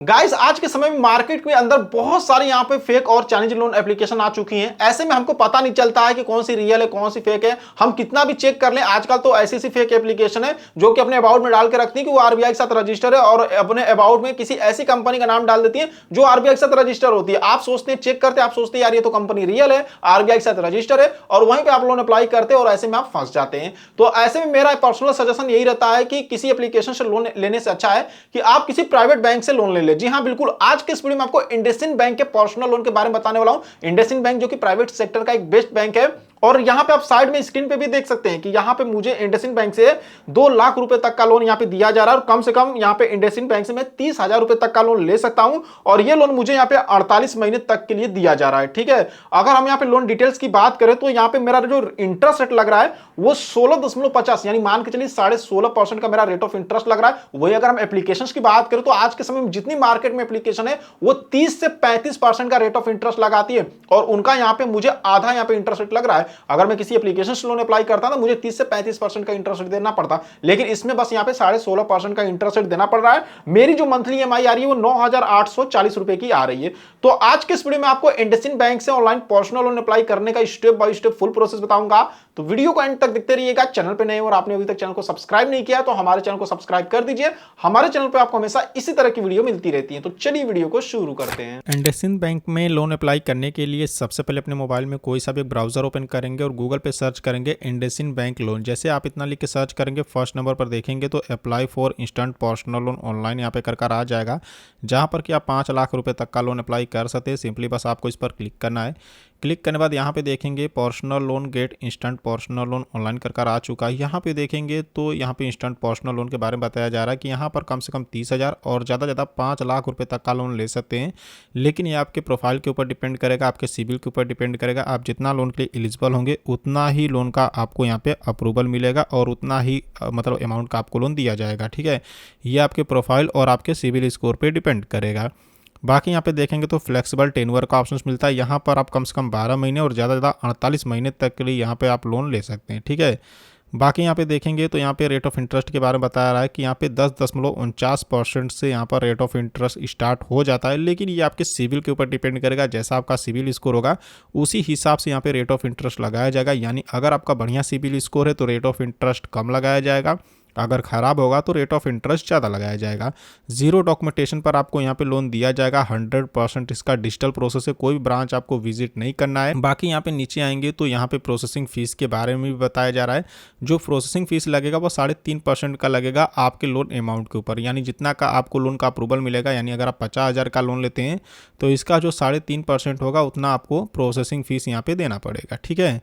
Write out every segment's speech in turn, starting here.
Guys आज के समय में मार्केट के अंदर बहुत सारी यहाँ पे फेक और चाइनीज लोन एप्लीकेशन आ चुकी हैं। ऐसे में हमको पता नहीं चलता है कि कौन सी रियल है कौन सी फेक है। हम कितना भी चेक कर लें, आजकल तो ऐसी सी फेक एप्लीकेशन है जो कि अपने अबाउट में डाल के रखती है कि वो आरबीआई के साथ रजिस्टर है और अपने अबाउट में किसी ऐसी कंपनी का नाम डाल देती है जो आरबीआई के साथ रजिस्टर होती है। आप सोचते हैं, चेक करते हैं, आप सोचते हैं यार ये तो कंपनी रियल है, आरबीआई के साथ रजिस्टर है, और वहीं पे आप लोन अप्लाई करते हैं और ऐसे में आप फंस जाते हैं। तो ऐसे में मेरा पर्सनल सजेशन यही रहता है कि किसी एप्लीकेशन से लोन लेने से अच्छा है कि आप किसी प्राइवेट बैंक से लोन ले ले। जी हाँ, बिल्कुल। आज के इस वीडियो में आपको इंडसइंड बैंक के पर्सनल लोन के बारे में बताने वाला हूं। इंडसइंड बैंक जो कि प्राइवेट सेक्टर का एक बेस्ट बैंक है, और यहां पे आप साइड में स्क्रीन पे भी देख सकते हैं कि यहां पे मुझे इंडसइंड बैंक से 2 लाख रुपए तक का लोन यहां पे दिया जा रहा है, और कम से कम यहां पे इंडसइंड बैंक से मैं 30,000 रुपए तक का लोन ले सकता हूं, और ये लोन मुझे यहां पे 48 महीने तक के लिए दिया जा रहा है। ठीक है, अगर हम यहां पे लोन डिटेल्स की बात करें तो यहां पे मेरा जो इंटरेस्ट रेट लग रहा है वो 16.50 यानी मान के चलिए 16.5% का मेरा रेट ऑफ इंटरेस्ट लग रहा है। वही अगर हम एप्लीकेशन की बात करें तो आज के समय में जितनी मार्केट में एप्लीकेशन है वो 30 से 35% का रेट ऑफ इंटरेस्ट लगाती है, और उनका यहां पे मुझे आधा यहां पे इंटरेस्ट रेट लग रहा है। अगर मैं किसी एप्लीकेशन से लोन अप्लाई करता ना, मुझे 30 से 35% का इंटरेस्ट रेट देना पड़ता, लेकिन इसमें बस यहां पे 16.5% का इंटरेस्ट रेट देना पड़ रहा है। मेरी जो मंथली ईएमआई आ रही है वो 9,840 रुपए की आ रही है। तो आज के इस वीडियो में आपको इंडसइंड बैंक से ऑनलाइन पर्सनल लोन अप्लाई करने का step by step full process बताऊंगा। तो वीडियो को एंड तक देखते रहिएगा। चैनल पे नए और आपने अभी तक चैनल को सब्सक्राइब नहीं किया तो हमारे चैनल को सब्सक्राइब कर दीजिए। हमारे चैनल पे आपको हमेशा इसी तरह की वीडियो मिलती रहती है। तो चलिए वीडियो को शुरू करते हैं। इंडसइंड बैंक में लोन अप्लाई करने के लिए सबसे पहले अपने मोबाइल में कोई सा भी ब्राउजर ओपन करेंगे और गूगल पे सर्च करेंगे इंडसइंड बैंक लोन। जैसे आप इतना लिख के सर्च करेंगे, फर्स्ट नंबर पर देखेंगे तो apply for instant personal loan online यहाँ पे कर आ जाएगा, जहाँ पर कि आप 5 लाख रुपए तक का लोन अप्लाई कर सकते हैं। सिंपली बस आपको इस पर क्लिक करना है। क्लिक करने के बाद यहाँ पे देखेंगे personal loan get instant personal loan online कर आ चुका है। यहाँ पे देखेंगे तो यहाँ पे इंस्टेंट पर्सनल लोन के बारे में बताया जा रहा है कि यहाँ पर कम से कम 30,000 और ज़्यादा 5 लाख रुपए तक का लोन ले सकते हैं। लेकिन ये आपके प्रोफाइल के ऊपर डिपेंड करेगा, आपके सिबिल के ऊपर डिपेंड करेगा। आप जितना लोन के लिए एलिजिबल होंगे उतना ही लोन का आपको यहाँ पे अप्रूवल मिलेगा और उतना ही मतलब अमाउंट का आपको लोन दिया जाएगा। ठीक है, ये आपके प्रोफाइल और आपके सिबिल स्कोर पे डिपेंड करेगा। बाकी यहाँ पे देखेंगे तो फ्लेक्सिबल टेन्योर का ऑप्शन मिलता है। यहाँ पर आप कम से कम 12 महीने और ज़्यादा 48 महीने तक के लिए यहाँ पे आप लोन ले सकते हैं। ठीक है, बाकी यहाँ पे देखेंगे तो यहाँ पे रेट ऑफ इंटरेस्ट के बारे में बताया रहा है कि यहाँ पे 10.49% से यहाँ पर रेट ऑफ इंटरेस्ट स्टार्ट हो जाता है। लेकिन ये आपके सिविल के ऊपर डिपेंड करेगा, जैसा आपका सिविल स्कोर होगा उसी हिसाब से यहाँ पे रेट ऑफ इंटरेस्ट लगाया जाएगा। यानी अगर आपका बढ़िया सिविल स्कोर है तो रेट ऑफ इंटरेस्ट कम लगाया जाएगा, अगर ख़राब होगा तो रेट ऑफ इंटरेस्ट ज़्यादा लगाया जाएगा। जीरो डॉक्यूमेंटेशन पर आपको यहाँ पे लोन दिया जाएगा। 100% इसका डिजिटल प्रोसेस है, कोई ब्रांच आपको विजिट नहीं करना है। बाकी यहाँ पे नीचे आएंगे तो यहाँ पे प्रोसेसिंग फ़ीस के बारे में भी बताया जा रहा है। जो प्रोसेसिंग फ़ीस लगेगा वो 3.5% का लगेगा आपके लोन अमाउंट के ऊपर। यानी जितना का आपको लोन का अप्रूवल मिलेगा, यानी अगर आप 50,000 का लोन लेते हैं तो इसका जो 3.5% होगा उतना आपको प्रोसेसिंग फ़ीस यहाँ पर देना पड़ेगा। ठीक है,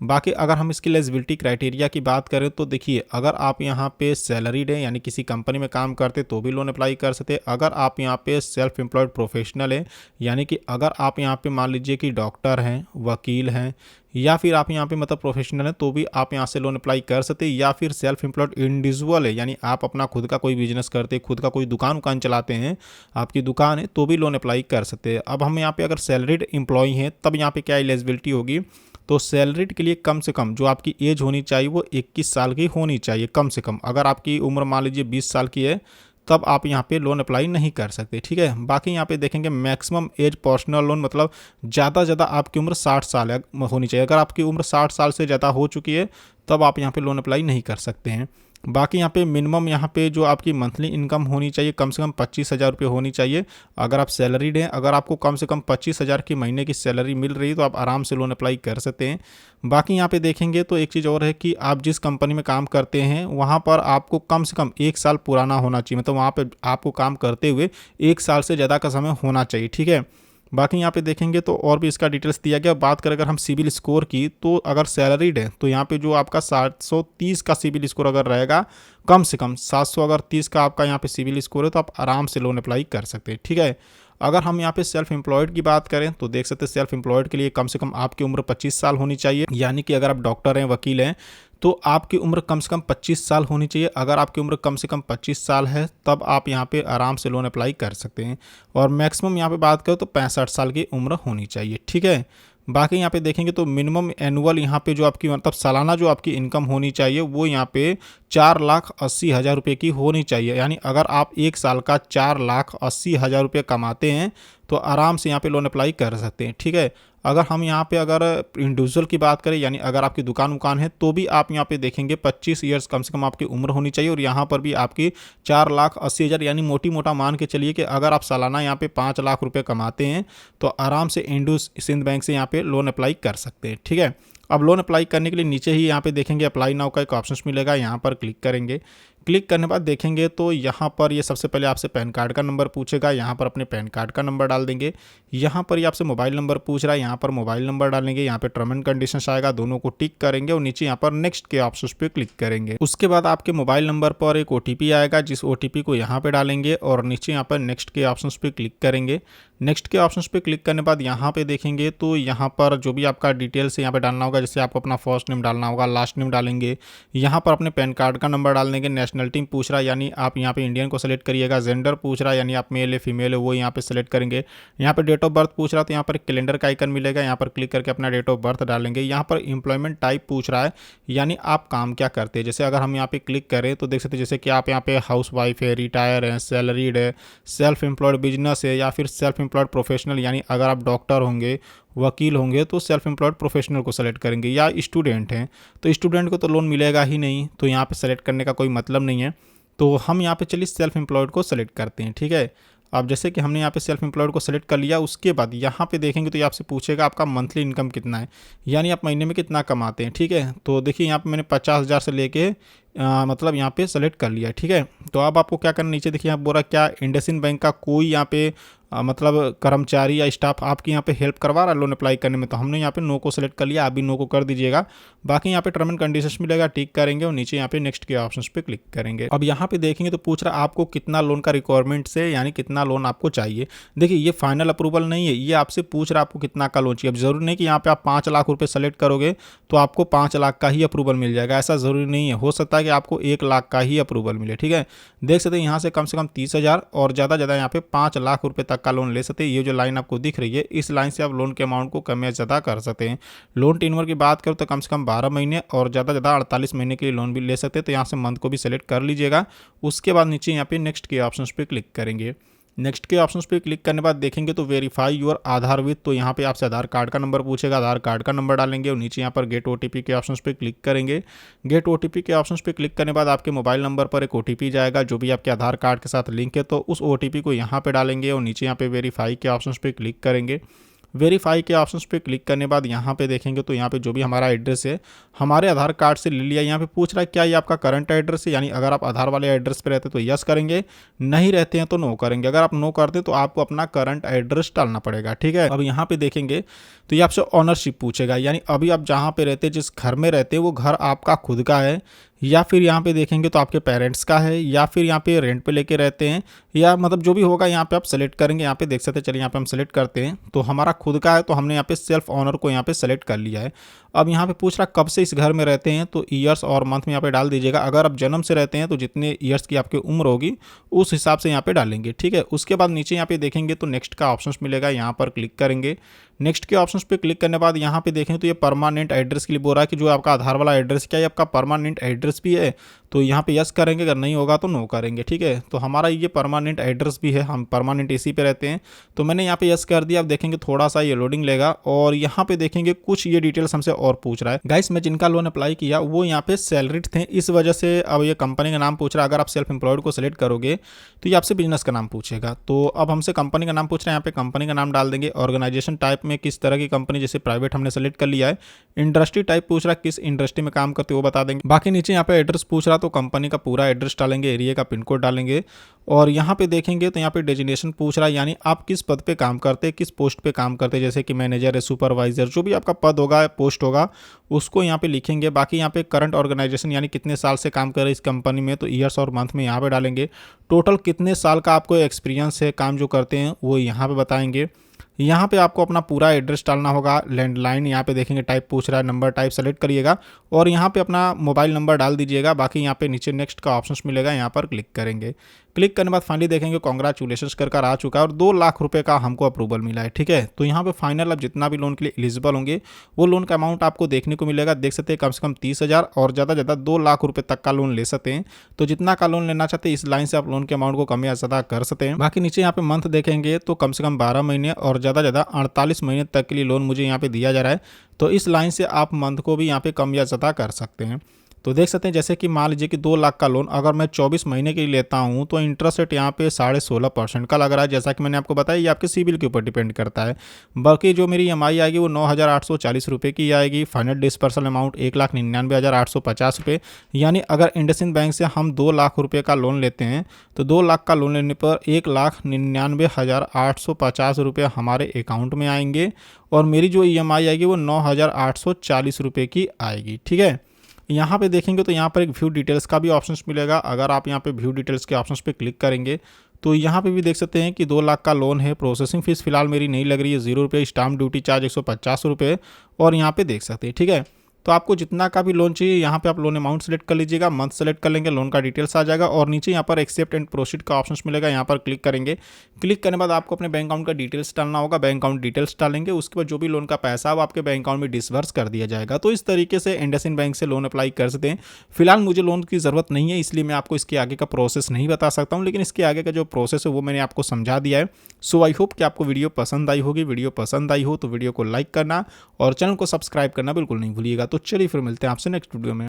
बाकी अगर हम इसकी एलिजिबिलिटी क्राइटेरिया की बात करें तो देखिए, अगर आप यहाँ पे सैलरीड है यानी किसी कंपनी में काम करते तो भी लोन अप्लाई कर सकते हैं। अगर आप यहाँ पे सेल्फ एम्प्लॉयड प्रोफेशनल है, यानी कि अगर आप यहाँ पे मान लीजिए कि डॉक्टर हैं, वकील हैं, या फिर आप यहाँ पे मतलब प्रोफेशनल है तो भी आप यहाँ से लोन अप्लाई कर सकते हैं। या फिर सेल्फ एम्प्लॉयड इंडिविजुअल है, यानी आप अपना खुद का कोई बिजनेस करते हैं, खुद का कोई दुकान चलाते हैं, आपकी दुकान है, तो भी लोन अप्लाई कर सकते हैं। अब हम यहाँ पे अगर सैलरीड एम्प्लॉय हैं तब यहाँ पे क्या एलिजिबिलिटी होगी, तो सैलरीड के लिए कम से कम जो आपकी एज होनी चाहिए वो 21 साल की होनी चाहिए कम से कम। अगर आपकी उम्र मान लीजिए 20 साल की है तब आप यहाँ पे लोन अप्लाई नहीं कर सकते। ठीक है, बाकी यहाँ पे देखेंगे मैक्सिमम एज पर्सनल लोन मतलब ज़्यादा ज़्यादा आपकी उम्र 60 साल होनी चाहिए। अगर आपकी उम्र 60 साल से ज़्यादा हो चुकी है तब आप यहाँ पे लोन अप्लाई नहीं कर सकते हैं। बाकी यहाँ पे मिनिमम यहाँ पे जो आपकी मंथली इनकम होनी चाहिए कम से कम 25,000 रुपये होनी चाहिए। अगर आप सैलरीड हैं, अगर आपको कम से कम 25,000 की महीने की सैलरी मिल रही है तो आप आराम से लोन अप्लाई कर सकते हैं। बाकी यहाँ पे देखेंगे तो एक चीज़ और है कि आप जिस कंपनी में काम करते हैं वहाँ पर आपको कम से कम 1 साल पुराना होना चाहिए, मतलब वहाँ पर आपको काम करते हुए 1 साल से ज़्यादा का समय होना चाहिए। ठीक है, बाकी यहाँ पे देखेंगे तो और भी इसका डिटेल्स दिया गया। बात करें अगर हम सिबिल स्कोर की तो अगर सैलरीड है तो यहाँ पे जो आपका 730 का सिबिल स्कोर अगर रहेगा, कम से कम 700 अगर 30 का आपका यहाँ पे सिबिल स्कोर है तो आप आराम से लोन अप्लाई कर सकते हैं। ठीक है, अगर हम यहाँ पे सेल्फ एम्प्लॉयड की बात करें तो देख सकते हैं सेल्फ एम्प्लॉयड के लिए कम से कम आपकी उम्र 25 साल होनी चाहिए। यानी कि अगर आप डॉक्टर हैं, वकील हैं, तो आपकी उम्र कम से कम 25 साल होनी चाहिए। अगर आपकी उम्र कम से कम 25 साल है तब आप यहाँ पे आराम से लोन अप्लाई कर सकते हैं। और मैक्सिमम यहाँ पे बात करें तो 65 साल की उम्र होनी चाहिए। ठीक है, बाकी यहाँ पे देखेंगे तो मिनिमम एनुअल यहाँ पे जो आपकी मतलब सालाना जो आपकी इनकम होनी चाहिए वो यहाँ पे 4,80,000 रुपये की होनी चाहिए। यानी अगर आप एक साल का 4,80,000 रुपये कमाते हैं तो आराम से यहाँ पे लोन अप्लाई कर सकते हैं, ठीक है। अगर हम यहाँ पे अगर इंडिविजुअल की बात करें, यानी अगर आपकी दुकान उकान है, तो भी आप यहाँ पे देखेंगे 25 ईयर्स कम से कम आपकी उम्र होनी चाहिए। और यहाँ पर भी आपकी 4,80,000 यानी मोटी मोटा मान के चलिए कि अगर आप सालाना यहाँ पे 5 लाख रुपए कमाते हैं तो आराम से इंडसइंड बैंक से यहाँ पे लोन अप्लाई कर सकते हैं, ठीक है। अब लोन अप्लाई करने के लिए नीचे ही यहाँ पे देखेंगे अप्लाई नाउ का एक ऑप्शन मिलेगा, यहाँ पर क्लिक करेंगे। क्लिक करने के बाद देखेंगे तो यहाँ पर ये सबसे पहले आपसे पैन कार्ड का नंबर पूछेगा, यहाँ पर अपने पैन कार्ड का नंबर डाल देंगे। यहाँ पर ये आपसे मोबाइल नंबर पूछ रहा है, यहाँ पर मोबाइल नंबर डालेंगे। यहाँ पे टर्म एंड कंडीशंस आएगा, दोनों को टिक करेंगे और नीचे यहाँ पर नेक्स्ट के ऑप्शन पे क्लिक करेंगे। उसके बाद आपके मोबाइल नंबर पर एक OTP आएगा, जिस OTP को यहाँ पे डालेंगे और नीचे यहाँ पर नेक्स्ट के ऑप्शन पे क्लिक करेंगे। नेक्स्ट के ऑप्शन पे क्लिक करने के बाद यहाँ पे देखेंगे तो यहाँ पर जो भी आपका डिटेल्स यहाँ पे डालना होगा, जैसे आपको अपना फर्स्ट नेम डालना होगा, लास्ट नेम डालेंगे। यहाँ पर अपने पैन कार्ड का नंबर डाल देंगे। नेशनलिटी पूछ रहा है, यानी आप यहाँ पे इंडियन को सेलेक्ट करिएगा। जेंडर पूछ रहा है, यानी आप मेल है फीमेल है, वो यहाँ पे सेलेक्ट करेंगे। यहाँ पे डेट ऑफ बर्थ पूछ रहा है, तो यहाँ पर कैलेंडर का आइकन मिलेगा, यहाँ पर क्लिक करके अपना डेट ऑफ बर्थ डालेंगे। यहाँ पर एम्प्लॉयमेंट टाइप पूछ रहा है, यानी आप काम क्या करते हैं। जैसे अगर हम यहाँ पे क्लिक करें तो देख सकते हैं जैसे कि आप यहाँ पे हाउस वाइफ है, रिटायर है, सैलरीड है, सेल्फ एम्प्लॉयड बिजनेस है, या फिर सेल्फ एम्प्लॉयड प्रोफेशनल, यानी अगर आप डॉक्टर होंगे, वकील होंगे तो सेल्फ एम्प्लॉयड प्रोफेशनल को सेलेक्ट करेंगे। या स्टूडेंट हैं तो स्टूडेंट को तो लोन मिलेगा ही नहीं, तो यहाँ पे सेलेक्ट करने का कोई मतलब नहीं है। तो हम यहाँ पे चलिए सेल्फ एम्प्लॉयड को सेलेक्ट करते हैं, ठीक है। अब जैसे कि हमने यहाँ पे सेल्फ एम्प्लॉयड को सेलेक्ट कर लिया, उसके बाद यहाँ पे देखेंगे तो ये आपसे पूछेगा आपका मंथली इनकम कितना है, यानी आप महीने में कितना कमाते हैं, ठीक है। तो देखिए यहाँ पे मैंने 50,000 से लेके मतलब यहाँ पे सेलेक्ट कर लिया, ठीक है। तो अब आपको क्या करना, नीचे देखिए यहाँ बोल रहा क्या इंडसइंड बैंक का कोई यहाँ पे मतलब कर्मचारी या स्टाफ आपकी यहाँ पे हेल्प करवा रहा है लोन अप्लाई करने में, तो हमने यहाँ पे नो को सेलेक्ट कर लिया। आप भी नो को कर दीजिएगा। बाकी यहाँ पे टर्म एंड कंडीशंस मिलेगा, टिक करेंगे और नीचे यहाँ पे नेक्स्ट के ऑप्शन पे क्लिक करेंगे। अब यहाँ पे देखेंगे तो पूछ रहा है आपको कितना लोन का रिक्वायरमेंट है, यानी कितना लोन आपको चाहिए। देखिए ये फाइनल अप्रूवल नहीं है, ये आपसे पूछ रहा है आपको कितना का लोन चाहिए। अब जरूरी नहीं कि यहाँ पे आप 5 लाख रुपये सेलेक्ट करोगे तो आपको 5 लाख का ही अप्रूवल मिल जाएगा, ऐसा जरूरी नहीं है। हो सकता है कि आपको 1 लाख का ही अप्रूवल मिले, ठीक है। देख सकते हैं यहाँ से कम 30,000 और ज़्यादा यहाँ पे 5 लाख रुपये तक का लोन ले सकते हैं। ये जो लाइन आपको दिख रही है, इस लाइन से आप लोन के अमाउंट को कम या ज़्यादा कर सकते हैं। लोन टेन्योर की बात करो तो कम से कम 12 महीने और ज़्यादा 48 महीने के लिए लोन भी ले सकते हैं। तो यहाँ से मंथ को भी सेलेक्ट कर लीजिएगा। उसके बाद नीचे यहाँ पे नेक्स्ट के ऑप्शन पे क्लिक करेंगे। नेक्स्ट के ऑप्शंस पे क्लिक करने के बाद देखेंगे तो वेरीफाई योर आधार विथ, तो यहाँ पे आपसे आधार कार्ड का नंबर पूछेगा, आधार कार्ड का नंबर डालेंगे और नीचे यहाँ पर गेट OTP के ऑप्शंस पे क्लिक करेंगे। गेट OTP के ऑप्शंस पे क्लिक करने के बाद आपके मोबाइल नंबर पर एक OTP जाएगा जो भी आपके आधार कार्ड के साथ लिंक है, तो उस OTP को यहाँ पे डालेंगे और नीचे यहाँ पे वेरीफाई के ऑप्शंस पे क्लिक करेंगे। वेरीफाई के ऑप्शंस पे क्लिक करने के बाद यहाँ पे देखेंगे तो यहाँ पे जो भी हमारा एड्रेस है हमारे आधार कार्ड से ले लिया। यहाँ पे पूछ रहा है क्या ये आपका करंट एड्रेस है, यानी अगर आप आधार वाले एड्रेस पे रहते हैं तो यस करेंगे, नहीं रहते हैं तो नो करेंगे। अगर आप नो करते हैं तो आपको अपना करंट एड्रेस डालना पड़ेगा, ठीक है। अब यहाँ पे देखेंगे तो ये आपसे ऑनरशिप पूछेगा, यानी अभी आप जहाँ पे रहते हैं, जिस घर में रहते हैं, वो घर आपका खुद का है या फिर यहाँ पे देखेंगे तो आपके पेरेंट्स का है या फिर यहाँ पे रेंट पे लेके रहते हैं, या मतलब जो भी होगा यहाँ पे आप सेलेक्ट करेंगे। यहाँ पे देख सकते हैं, चलिए यहाँ पे हम सेलेक्ट करते हैं तो हमारा खुद का है, तो हमने यहाँ पे सेल्फ ऑनर को यहाँ पे सेलेक्ट कर लिया है। अब यहाँ पे पूछ रहा कब से इस घर में रहते हैं, तो ईयर्स और मंथ में यहाँ पे डाल दीजिएगा। अगर आप जन्म से रहते हैं तो जितने ईयर्स की आपकी उम्र होगी उस हिसाब से यहाँ पे डालेंगे, ठीक है। उसके बाद नीचे यहाँ पे देखेंगे तो नेक्स्ट का ऑप्शन मिलेगा, यहाँ पर क्लिक करेंगे। नेक्स्ट के ऑप्शंस पे क्लिक करने के बाद यहाँ पे देखें तो ये परमानेंट एड्रेस के लिए बोल रहा है कि जो आपका आधार वाला एड्रेस क्या है आपका परमानेंट एड्रेस भी है, तो यहाँ पे यस करेंगे, अगर नहीं होगा तो नो करेंगे, ठीक है। तो हमारा ये परमानेंट एड्रेस भी है, हम परमानेंट इसी पे रहते हैं, तो मैंने यहाँ पे यस कर दिया। अब देखेंगे थोड़ा सा ये लोडिंग लेगा और यहाँ पे देखेंगे कुछ ये डिटेल्स हमसे और पूछ रहा है। गाइस मैं जिनका लोन अप्लाई किया वो यहाँ पे सैलरीड थे, इस वजह से अब ये कंपनी का नाम पूछ रहा है। अगर आप सेल्फ एम्प्लॉयड को सिलेक्ट करोगे तो ये आपसे बिजनेस का नाम पूछेगा, तो अब हमसे कंपनी का नाम पूछ रहे हैं, यहाँ पे कंपनी का नाम डाल देंगे। ऑर्गेनाइजेशन टाइप में किस तरह की कंपनी, जैसे प्राइवेट हमने सेलेक्ट कर लिया है। इंडस्ट्री टाइप पूछ रहा है किस इंडस्ट्री में काम करते हो वो बता देंगे। बाकी नीचे यहाँ पे एड्रेस पूछ रहा तो कंपनी का पूरा एड्रेस डालेंगे, एरिया का पिन कोड डालेंगे और यहाँ पे देखेंगे तो यहाँ पे डेजिग्नेशन पूछ रहा है, यानी आप किस पद पे काम करते हैं, किस पोस्ट पे काम करते हैं, जैसे कि मैनेजर है, सुपरवाइजर, जो भी आपका पद होगा पोस्ट होगा उसको यहाँ पे लिखेंगे। बाकी यहाँ पे करंट ऑर्गेनाइजेशन यानी कितने साल से काम कर रहे हैं इस कंपनी में, तो ईयर्स और मंथ में यहाँ पे डालेंगे। टोटल कितने साल का आपको एक्सपीरियंस है काम जो करते हैं वो यहाँ पे बताएंगे। यहाँ पे आपको अपना पूरा एड्रेस डालना होगा। लैंडलाइन यहाँ पे देखेंगे टाइप पूछ रहा है, नंबर टाइप सेलेक्ट करिएगा और यहाँ पे अपना मोबाइल नंबर डाल दीजिएगा। बाकी यहाँ पे नीचे नेक्स्ट का ऑप्शन मिलेगा, यहाँ पर क्लिक करेंगे। क्लिक करने के बाद फाइनली देखेंगे कॉन्ग्रेचुलेशन कर आ चुका है और 2 लाख रुपए का हमको अप्रूवल मिला है। ठीक है, तो यहाँ पे फाइनल अब जितना भी लोन के लिए एलिजिबल होंगे वो लोन का अमाउंट आपको देखने को मिलेगा। देख सकते हैं कम से कम 30,000 और ज़्यादा से ज़्यादा 2 लाख रुपए तक का लोन ले सकते हैं। तो जितना का लोन लेना चाहते हैं इस लाइन से आप लोन के अमाउंट को कम या ज़्यादा कर सकते हैं। बाकी नीचे यहाँ पे मंथ देखेंगे तो कम से कम 12 महीने और ज़्यादा से ज़्यादा 48 महीने तक के लिए लोन मुझे यहाँ पे दिया जा रहा है। तो इस लाइन से आप मंथ को भी यहाँ पे कम या ज़्यादा कर सकते हैं। तो देख सकते हैं जैसे कि मान लीजिए कि 2 लाख का लोन अगर मैं 24 महीने के लिए लेता हूं तो इंटरेस्ट रेट यहाँ पे 16.5% का लग रहा है। जैसा कि मैंने आपको बताया ये आपके सिबिल के ऊपर डिपेंड करता है। बाकी जो मेरी EMI आएगी वो 9,840 रुपये की आएगी। फाइनल डिस्पर्सल अमाउंट 1,99,850 रुपये। यानी अगर इंडसइंड बैंक से हम 2 लाख रुपये का लोन लेते हैं तो 2 लाख का लोन लेने पर 1,99,850 रुपये हमारे अकाउंट में आएंगे और मेरी जो EMI आएगी वो 9,840 रुपये की आएगी। ठीक है, यहाँ पे देखेंगे तो यहाँ पर एक व्यू डिटेल्स का भी ऑप्शंस मिलेगा। अगर आप यहाँ पे व्यू डिटेल्स के ऑप्शंस पे क्लिक करेंगे तो यहाँ पे भी देख सकते हैं कि 2 लाख का लोन है। प्रोसेसिंग फीस फिलहाल मेरी नहीं लग रही है, 0 रुपये। स्टाम्प ड्यूटी चार्ज 150 रुपये और यहाँ पे देख सकते हैं। ठीक है, तो आपको जितना का भी लोन चाहिए यहाँ पे आप लोन अमाउंट सेलेक्ट कर लीजिएगा, मंथ सेलेक्ट कर लेंगे, लोन का डिटेल्स आ जाएगा और नीचे यहाँ पर एक्सेप्ट एंड प्रोसीड का ऑप्शन मिलेगा। यहाँ पर क्लिक करेंगे। क्लिक करने के बाद आपको अपने बैंक अकाउंट का डिटेल्स डालना होगा। बैंक अकाउंट डिटेल्स डालेंगे, उसके बाद जो भी लोन का पैसा वो आपके बैंक अकाउंट में डिसबर्स कर दिया जाएगा। तो इस तरीके से इंडसइंड बैंक से लोन अप्लाई कर सकते हैं। फिलहाल मुझे लोन की ज़रूरत नहीं है इसलिए मैं आपको इसके आगे का प्रोसेस नहीं बता सकता हूँ, लेकिन इसके आगे का जो प्रोसेस है वो मैंने आपको समझा दिया है। सो आई होप कि आपको वीडियो पसंद आई होगी। वीडियो पसंद आई हो तो वीडियो को लाइक करना और चैनल को सब्सक्राइब करना बिल्कुल नहीं भूलिएगा। तो चलिए फिर मिलते हैं आपसे नेक्स्ट वीडियो में।